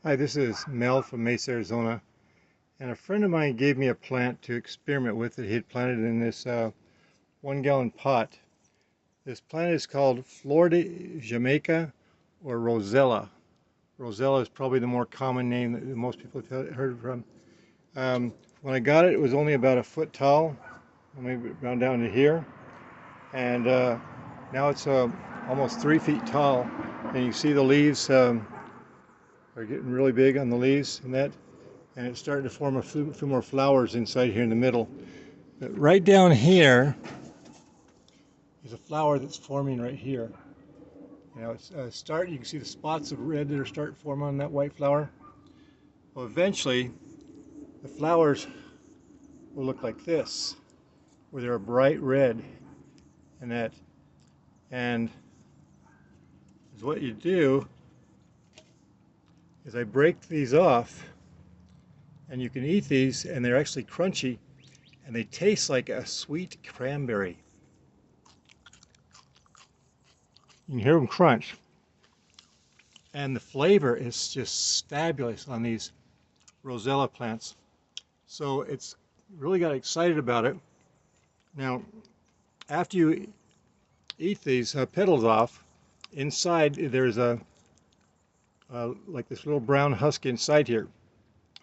Hi, this is Mel from Mesa, Arizona, and a friend of mine gave me a plant to experiment with that he had planted in this 1 gallon pot. This plant is called Flor de Jamaica or Rosella. Rosella is probably the more common name that most people have heard from. When I got it, it was only about a foot tall, maybe around down to here, and now it's almost 3 feet tall, and you see the leaves are getting really big on the leaves and it's starting to form a few more flowers inside here in the middle. But right down here is a flower that's forming right here. It's you can see the spots of red that are starting to form on that white flower. Well, eventually the flowers will look like this, where they're a bright red, and what you do is I break these off, and you can eat these, and they're actually crunchy, and they taste like a sweet cranberry. You can hear them crunch. And the flavor is just fabulous on these Rosella plants. So it's really got excited about it. Now, after you eat these petals off, inside there's like this little brown husk inside here.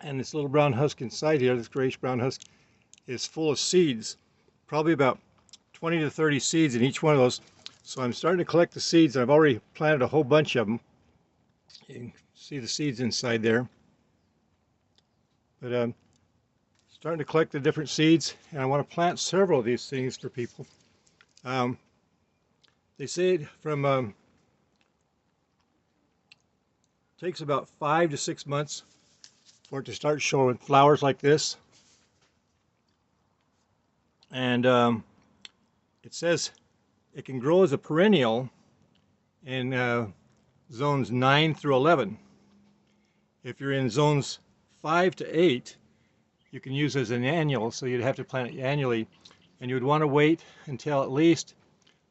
And this little brown husk inside here, this grayish brown husk, is full of seeds. Probably about 20 to 30 seeds in each one of those. So I'm starting to collect the seeds. I've already planted a whole bunch of them. You can see the seeds inside there. But starting to collect the different seeds, and I want to plant several of these things for people. They say it takes about 5 to 6 months for it to start showing flowers like this. And it says it can grow as a perennial in zones 9 through 11. If you're in zones 5 to 8, you can use as an annual, so you'd have to plant it annually, and you would want to wait until at least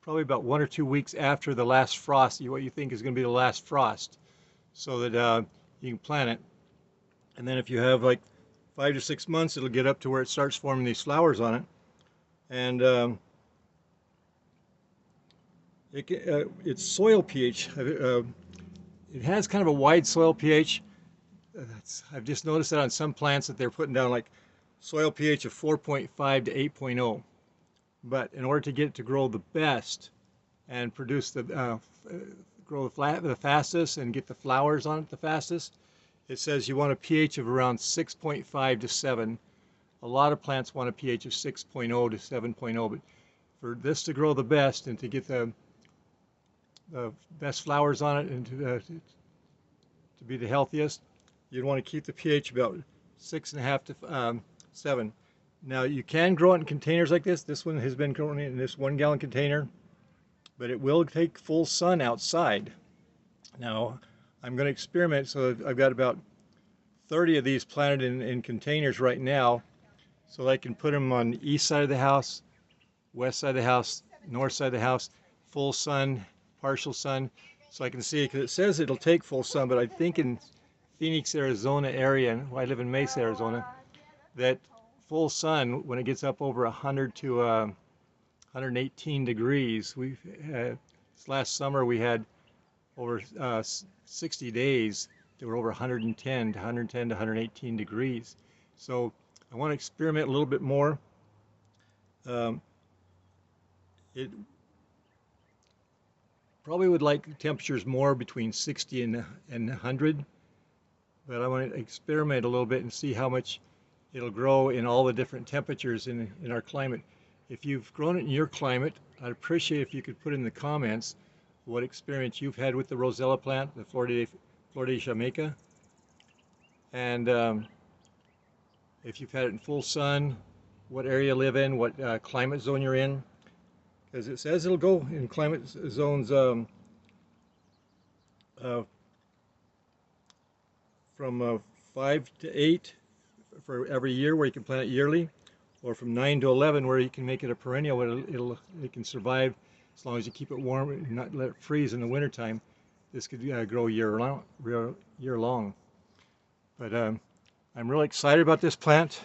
probably about 1 or 2 weeks after the last frost, what you think is going to be the last frost, so that you can plant it. And then if you have like 5 to 6 months, it'll get up to where it starts forming these flowers on it. And its soil pH, it has kind of a wide soil pH. I've just noticed that on some plants that they're putting down like soil pH of 4.5 to 8.0. But in order to get it to grow the best and produce grow the fastest and get the flowers on it the fastest, it says you want a pH of around 6.5 to 7. A lot of plants want a pH of 6.0 to 7.0, but for this to grow the best and to get the best flowers on it and to be the healthiest, you'd want to keep the pH about 6.5 to 7. Now you can grow it in containers like this. This one has been grown in this 1 gallon container, but it will take full sun outside. Now I'm going to experiment, so I've got about 30 of these planted in containers right now, so I can put them on the east side of the house, west side of the house, north side of the house, full sun, partial sun, so I can see it, because it says it'll take full sun, but I think in Phoenix, Arizona area, and I live in Mesa, Arizona, that full sun, when it gets up over 100 to 118 degrees, this last summer we had over 60 days that were over 110 to 118 degrees. So I want to experiment a little bit more. It probably would like temperatures more between 60 and 100, but I want to experiment a little bit and see how much it'll grow in all the different temperatures in our climate. If you've grown it in your climate, I'd appreciate if you could put in the comments what experience you've had with the Rosella plant, the Flor de Jamaica, and if you've had it in full sun, what area you live in, what climate zone you're in, because it says it'll go in climate zones from 5 to 8 for every year, where you can plant it yearly, or from 9 to 11, where you can make it a perennial. It can survive as long as you keep it warm and not let it freeze in the wintertime. This could grow year long. But I'm really excited about this plant,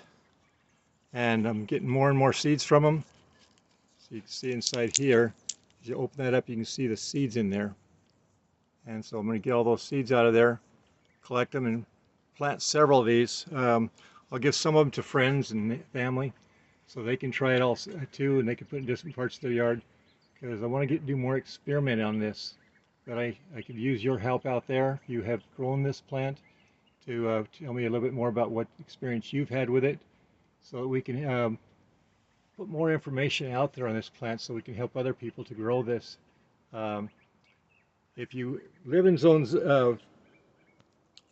and I'm getting more and more seeds from them. So you can see inside here, as you open that up, you can see the seeds in there. And so I'm going to get all those seeds out of there, collect them, and plant several of these. I'll give some of them to friends and family so they can try it all too, and they can put it in different parts of their yard, because I want to do more experimenting on this. But I could use your help out there. You have grown this plant, to tell me a little bit more about what experience you've had with it, so that we can put more information out there on this plant so we can help other people to grow this. If you live in zones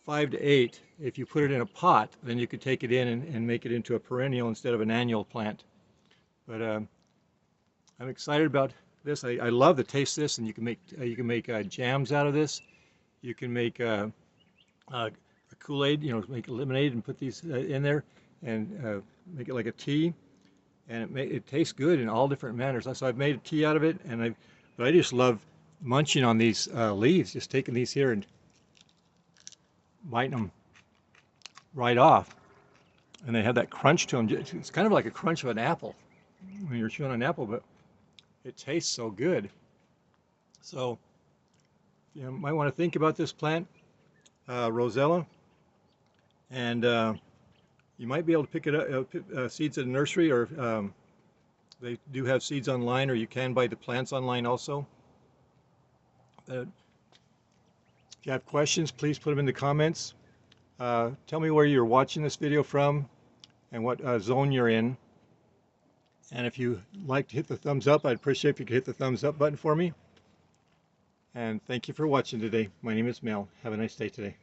5 to 8, if you put it in a pot, then you could take it in and make it into a perennial instead of an annual plant. But I'm excited about this. I love the taste of this, and you can make jams out of this. You can make a Kool-Aid, make a lemonade and put these in there and make it like a tea. And it tastes good in all different manners. So I've made a tea out of it, but I just love munching on these leaves, just taking these here and biting them right off. And they have that crunch to them. It's kind of like a crunch of an apple when you're chewing an apple, but it tastes so good. So you might want to think about this plant, Rosella, and you might be able to pick it up, seeds at a nursery, or they do have seeds online, or you can buy the plants online also. If you have questions, please put them in the comments. Tell me where you're watching this video from and what zone you're in. And if you like to hit the thumbs up, I'd appreciate if you could hit the thumbs up button for me. And thank you for watching today. My name is Mel. Have a nice day today.